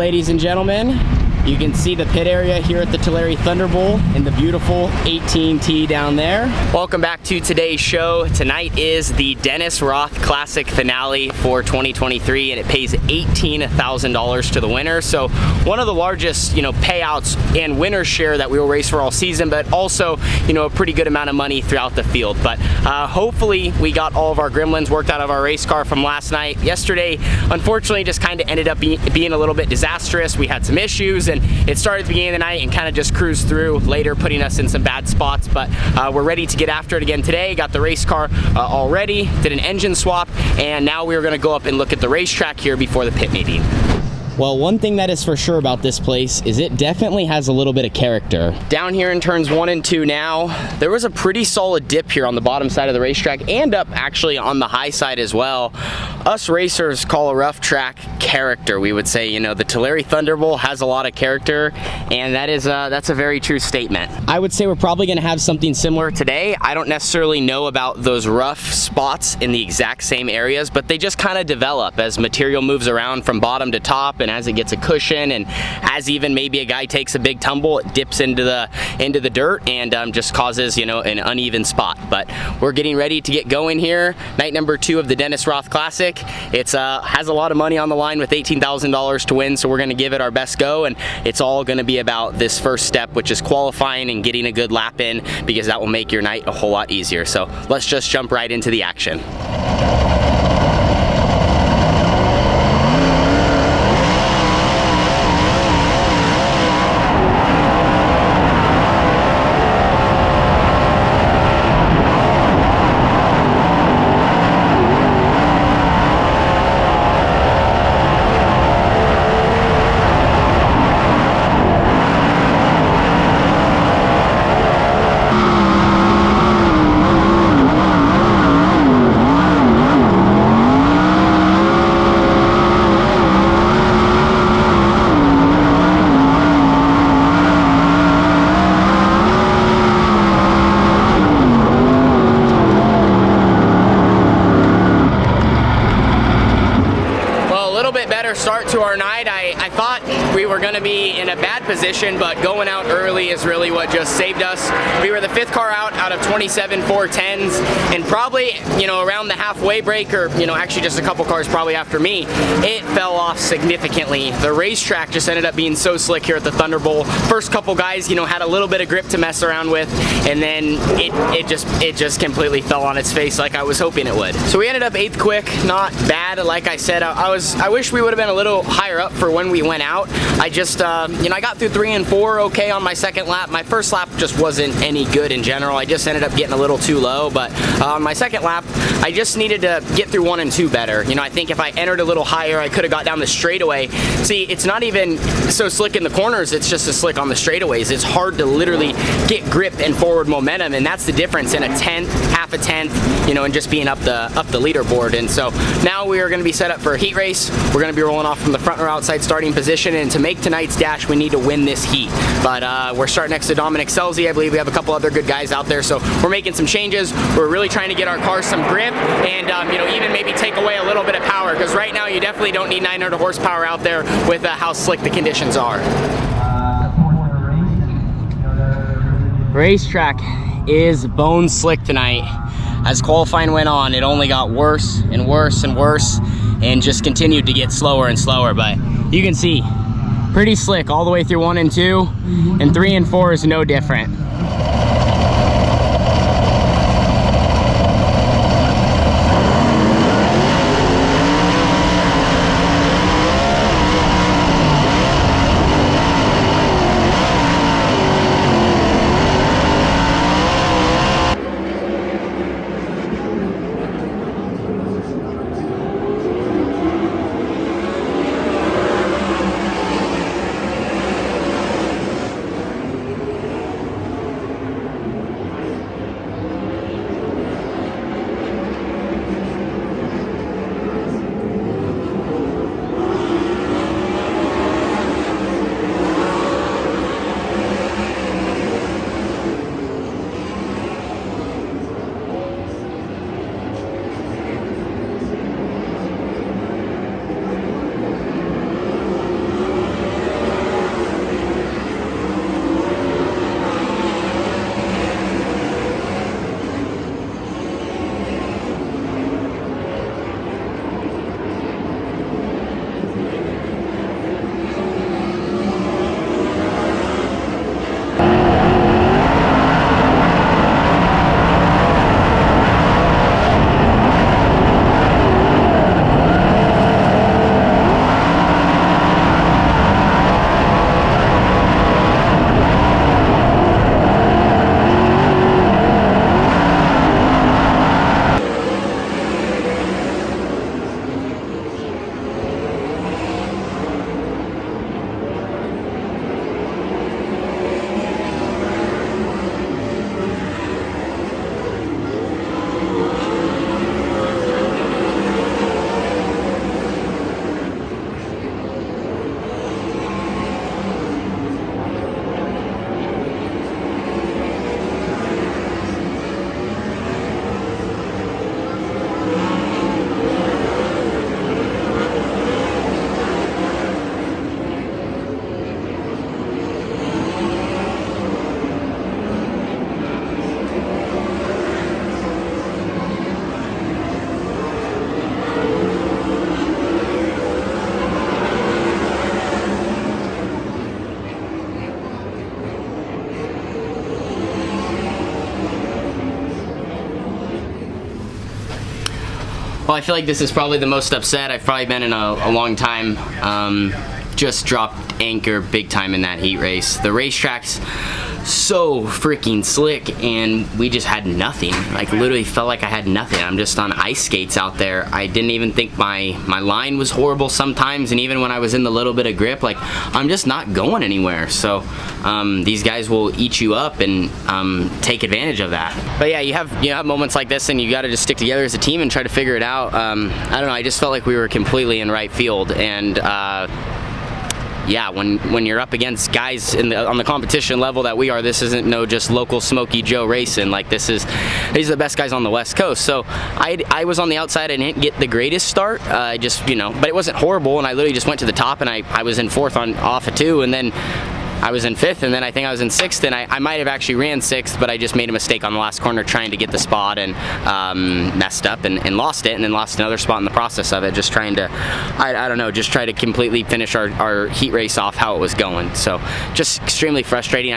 ladies and gentlemen. You can see the pit area here at the Tulare ThunderBowl in the beautiful 18T down there. Welcome back to today's show. Tonight is the Dennis Roth Classic finale for 2023, and it pays $18,000 to the winner. So one of the largest, payouts and winner's share that we will race for all season, but also, a pretty good amount of money throughout the field. But hopefully we got all of our gremlins worked out of our race car from last night. Yesterday, unfortunately, just kind of ended up being a little bit disastrous. We had some issues, and it started at the beginning of the night and kind of just cruised through, later putting us in some bad spots. But we're ready to get after it again today. Got the race car all ready, did an engine swap, and now we're going to go up and look at the racetrack here before the pit meeting. Well, one thing that is for sure about this place is it definitely has a little bit of character. Down here in turns 1 and 2 now, there was a pretty solid dip here on the bottom side of the racetrack and up actually on the high side as well. Us racers call a rough track character, we would say. The Tulare ThunderBowl has a lot of character, and that's a very true statement. I would say we're probably going to have something similar today. I don't necessarily know about those rough spots in the exact same areas, but they just kind of develop as material moves around from bottom to top, and as it gets a cushion, and as even maybe a guy takes a big tumble, it dips into the dirt and just causes an uneven spot. But we're getting ready to get going here. Night number 2 of the Dennis Roth Classic. It's has a lot of money on the line with $18,000 to win, so we're going to give it our best go, and it's all going to be about this first step, which is qualifying and getting a good lap in, because that will make your night a whole lot easier. So let's just jump right into the action. Start to our night. I thought we were going to be in a bad position, but going out early is really what just saved us. We were the 5th car out of 27 410s, and probably around the halfway break, or actually just a couple cars probably after me, it fell off significantly. The racetrack just ended up being so slick here at the ThunderBowl. First couple guys had a little bit of grip to mess around with, and then it just completely fell on its face like I was hoping it would. So we ended up 8th quick, not bad. Like I said, I wish we would have been a little higher up for when we went out. I just I got through 3 and 4 okay on my second lap. My first lap just wasn't any good in general. I just ended up getting a little too low, but on my second lap I just needed to get through 1 and 2 better. I think if I entered a little higher, I could have got down the straightaway. See, it's not even so slick in the corners, it's just as slick on the straightaways. It's hard to literally get grip and forward momentum, and that's the difference in a 10th, half a 10th, and just being up the leaderboard. And so now we are going to be set up for a heat race. We're going to be rolling off from the front or outside starting position, and to make tonight's dash we need to win this heat. But we're starting next to Dominic Selzy. I believe we have a couple other good guys out there, so we're making some changes. We're really trying to get our cars some grip, and even maybe take away a little bit of power, because right now you definitely don't need 900 horsepower out there with how slick the conditions are. Racetrack is bone slick tonight. As qualifying went on, it only got worse and worse and worse, and just continued to get slower and slower. But you can see, pretty slick all the way through 1 and 2, and 3 and 4 is no different. Well, I feel like this is probably the most upset I've probably been in a long time. Just dropped anchor big time in that heat race. The racetrack's so freaking slick, and we just had nothing. Like, literally felt like I had nothing. I'm just on ice skates out there. I didn't even think my line was horrible sometimes, and even when I was in the little bit of grip, like, I'm just not going anywhere. So these guys will eat you up and take advantage of that. But yeah, you have moments like this, and you got to just stick together as a team and try to figure it out. I don't know, I just felt like we were completely in right field, and yeah, when you're up against guys on the competition level that we are, this isn't no just local Smokey Joe racing. Like, these are the best guys on the West Coast. So I was on the outside. I didn't get the greatest start. But it wasn't horrible, and I literally just went to the top, and I was in 4th off of 2, and then I was in 5th, and then I think I was in 6th, and I might have actually ran 6th, but I just made a mistake on the last corner trying to get the spot, and messed up and lost it, and then lost another spot in the process of it, just trying to, I don't know, just try to completely finish our heat race off how it was going. So just extremely frustrating.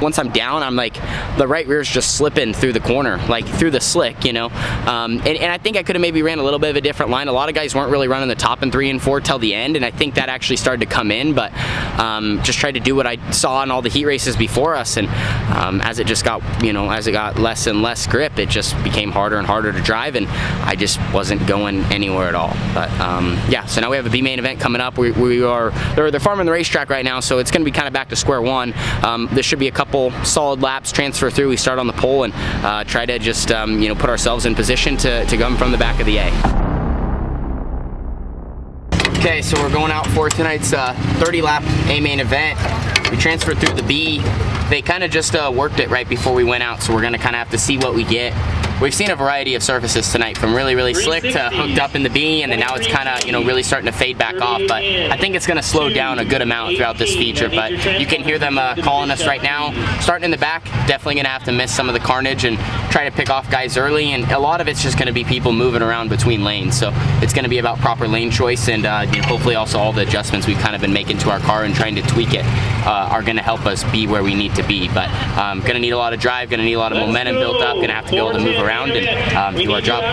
Once I'm down, I'm like, the right rear's just slipping through the corner, like through the slick, and I think I could have maybe ran a little bit of a different line. A lot of guys weren't really running the top in 3 and 4 till the end, and I think that actually started to come in, but just tried to do what I saw in all the heat races before us, and as it got less and less grip, it just became harder and harder to drive, and I just wasn't going anywhere at all. But yeah, so now we have a B main event coming up. They're farming the racetrack right now, so it's going to be kind of back to square one. There should be a couple solid laps transfer through. We start on the pole and try to just put ourselves in position to come from the back of the A. Okay, so we're going out for tonight's 30-lap A main event. We transferred through the B. They kind of just worked it right before we went out, so we're going to kind of have to see what we get. We've seen a variety of surfaces tonight, from really, really slick to hooked up in the B, and then now it's kind of, really starting to fade back off, but I think it's going to slow down a good amount throughout this feature. But you can hear them calling us right now. Starting in the back, definitely going to have to miss some of the carnage and try to pick off guys early, and a lot of it's just going to be people moving around between lanes, so it's going to be about proper lane choice, and hopefully also all the adjustments we've kind of been making to our car and trying to tweak it are going to help us be where we need to be. But going to need a lot of drive, going to need a lot of momentum built up, going to have to be able to move around and do our job.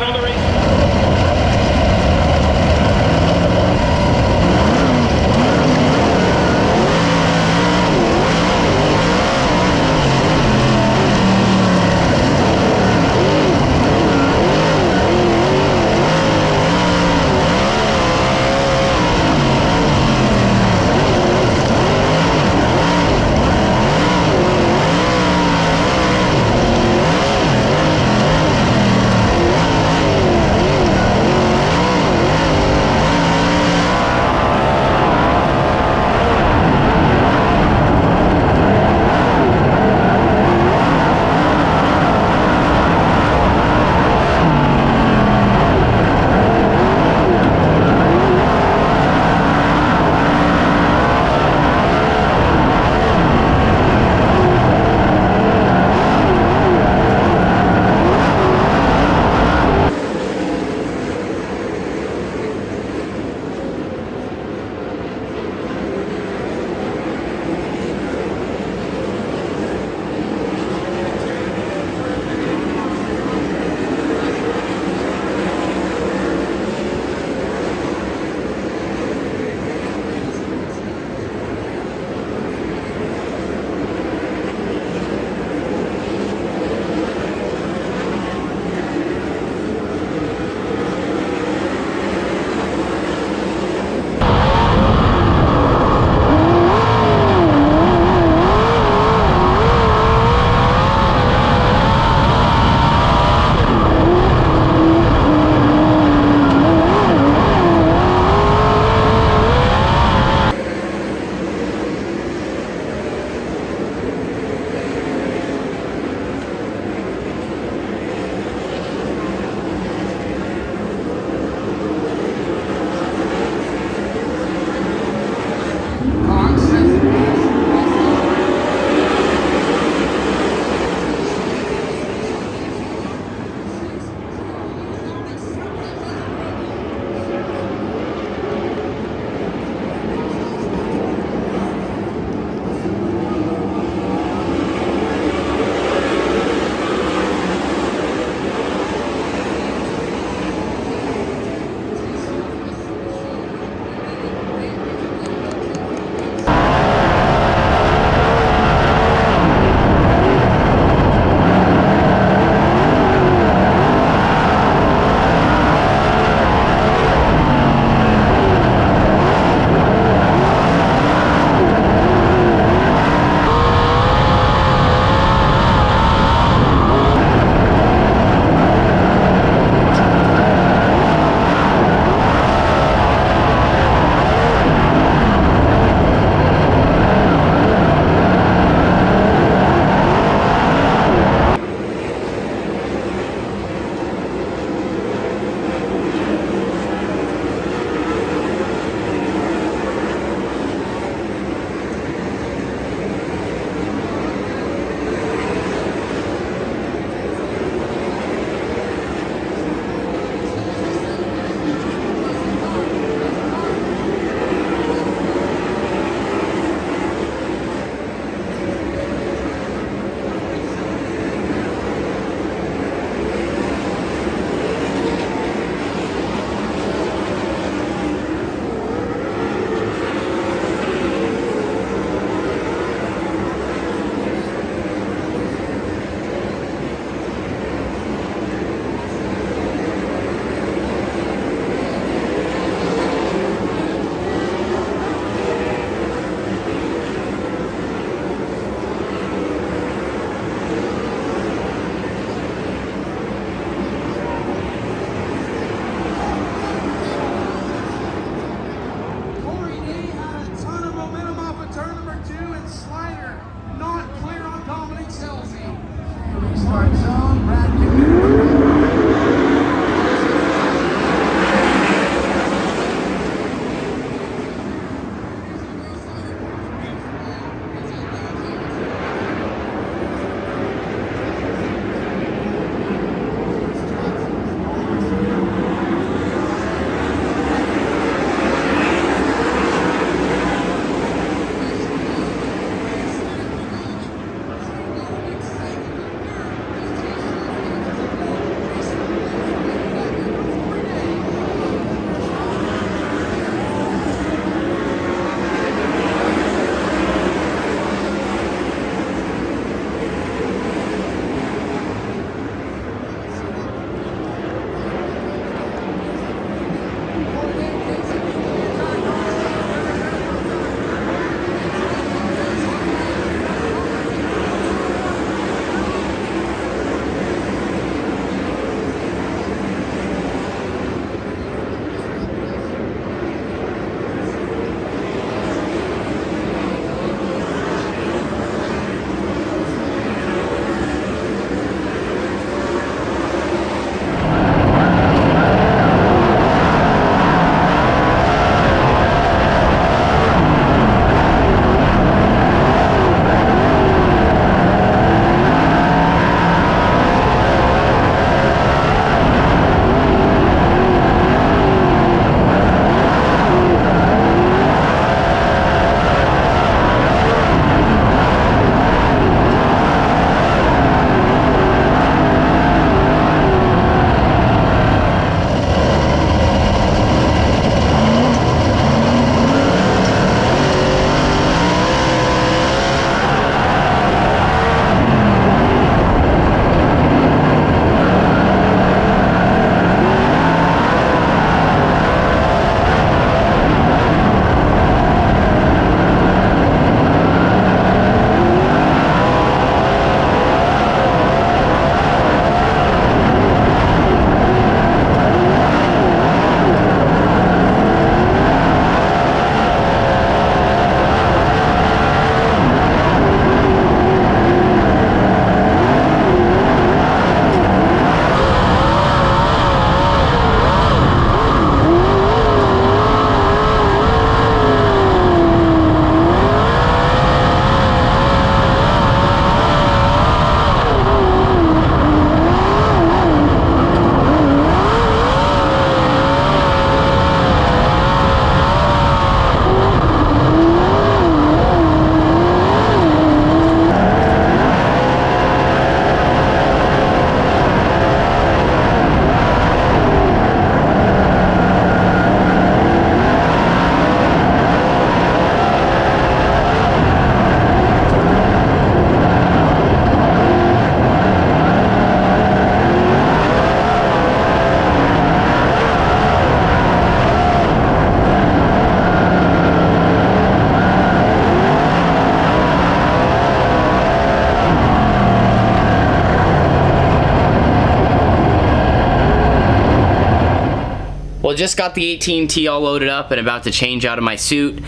Well, just got the 18T all loaded up and about to change out of my suit.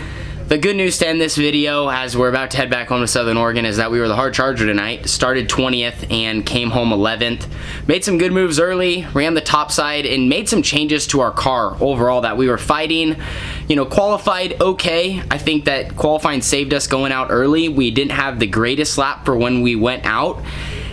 The good news to end this video, as we're about to head back home to Southern Oregon, is that we were the hard charger tonight. Started 20th and came home 11th. Made some good moves early, ran the top side, and made some changes to our car overall that we were fighting. You know, qualified okay. I think that qualifying saved us going out early. We didn't have the greatest lap for when we went out.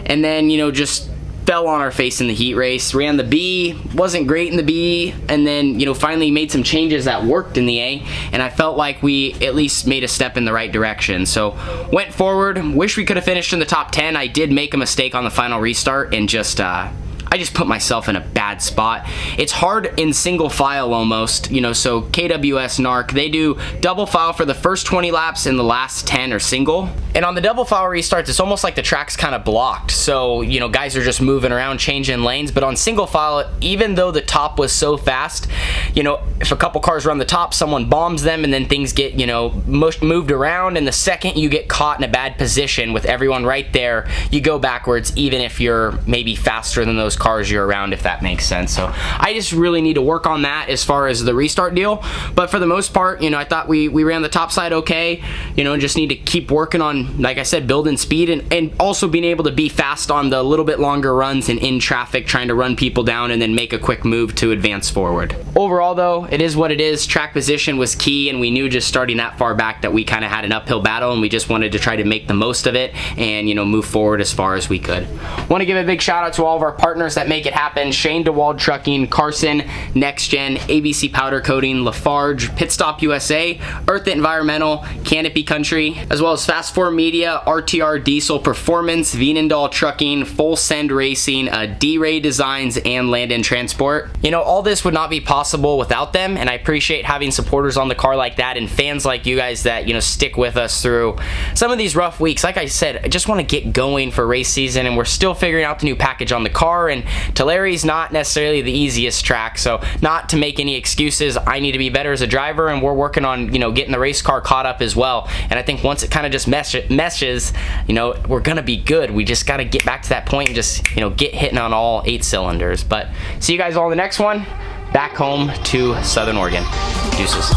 And then, you know, just fell on our face in the heat race. Ran the B, wasn't great in the B, and then, you know, finally made some changes that worked in the A, and I felt like we at least made a step in the right direction. So went forward, wish we could have finished in the top 10. I did make a mistake on the final restart and I just put myself in a bad spot. It's hard in single file almost, you know, so KWS NARC, they do double file for the first 20 laps and the last 10 are single. And on the double file restarts, it's almost like the track's kind of blocked. So, you know, guys are just moving around, changing lanes. But on single file, even though the top was so fast, you know, if a couple cars run the top, someone bombs them and then things get, you know, moved around. And the second you get caught in a bad position with everyone right there, you go backwards, even if you're maybe faster than those cars you're around, if that makes sense. So I just really need to work on that as far as the restart deal. But for the most part, you know, I thought we ran the top side okay. You know, just need to keep working on, like I said, building speed and also being able to be fast on the little bit longer runs and in traffic, trying to run people down and then make a quick move to advance forward. Overall though, it is what it is. Track position was key, and we knew just starting that far back that we kind of had an uphill battle, and we just wanted to try to make the most of it and, you know, move forward as far as we could. Want to give a big shout out to all of our partners that make it happen: Shane DeWald Trucking, Carson, Next Gen, ABC Powder Coating, Lafarge, Pit Stop USA, Earth Environmental, Canopy Country, as well as Fast 4 Media, RTR Diesel Performance, Veenendahl Trucking, Full Send Racing, D-Ray Designs, and Landon Transport. You know, all this would not be possible without them, and I appreciate having supporters on the car like that and fans like you guys that, you know, stick with us through some of these rough weeks. Like I said, I just want to get going for race season, and we're still figuring out the new package on the car, and Tulare's not necessarily the easiest track, so not to make any excuses. I need to be better as a driver, and we're working on, you know, getting the race car caught up as well. And I think once it kind of just meshes, you know, we're gonna be good. We just got to get back to that point and just, you know, get hitting on all 8 cylinders. But see you guys all in the next one. Back home to Southern Oregon. Deuces.